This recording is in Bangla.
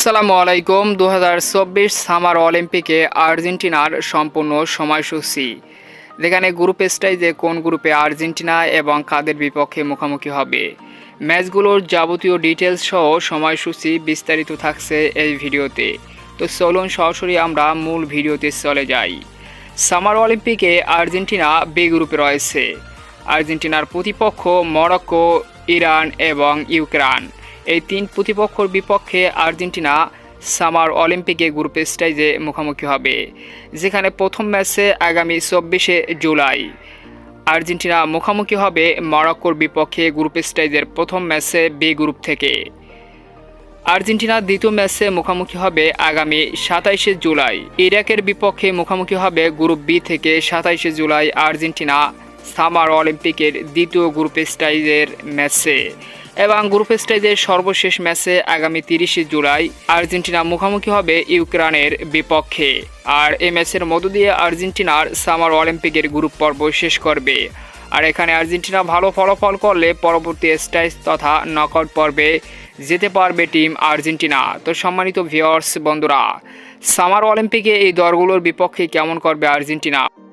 আসসালামু আলাইকুম। 2024 সামার অলিম্পিকে আর্জেন্টিনার সম্পূর্ণ সময়সূচি, যেখানে গ্রুপ স্টেজে কোন গ্রুপে আর্জেন্টিনা এবং কাদের বিপক্ষে মুখোমুখি হবে, ম্যাচগুলোর যাবতীয় ডিটেলস সহ সময়সূচি বিস্তারিত থাকছে এই ভিডিওতে। তো চলুন সরাসরি আমরা মূল ভিডিওতে চলে যাই। সামার অলিম্পিকে আর্জেন্টিনা বি গ্রুপে রয়েছে। আর্জেন্টিনার প্রতিপক্ষ মরক্কো, ইরান এবং ইউক্রেন। এই তিন প্রতিপক্ষের বিপক্ষে আর্জেন্টিনা সামার অলিম্পিকে গ্রুপ স্টেজে মুখোমুখি হবে, যেখানে প্রথম ম্যাচে আগামী 24শে জুলাই আর্জেন্টিনা মুখোমুখি হবে মরক্কোর বিপক্ষে গ্রুপ স্টেজের প্রথম ম্যাচে বি গ্রুপ থেকে। আর্জেন্টিনা দ্বিতীয় ম্যাচে মুখোমুখি হবে আগামী 27শে জুলাই ইরাকের বিপক্ষে মুখোমুখি হবে গ্রুপ বি থেকে। 27শে জুলাই আর্জেন্টিনা সামার অলিম্পিকের দ্বিতীয় গ্রুপ স্টেজের ম্যাচে এবং গ্রুপ স্টেজের সর্বশেষ ম্যাচে আগামী 30শে জুলাই আর্জেন্টিনা মুখোমুখি হবে ইউক্রেনের বিপক্ষে। আর এই ম্যাচের মধ্য দিয়ে আর্জেন্টিনার সামার অলিম্পিকের গ্রুপ পর্ব শেষ করবে। আর এখানে আর্জেন্টিনা ভালো ফলাফল করলে পরবর্তী স্টেজ তথা নকআউট পর্বে যেতে পারবে টিম আর্জেন্টিনা। তো সম্মানিত ভিউয়ার্স বন্ধুরা, সামার অলিম্পিকে এই দলগুলোর বিপক্ষে কেমন করবে আর্জেন্টিনা?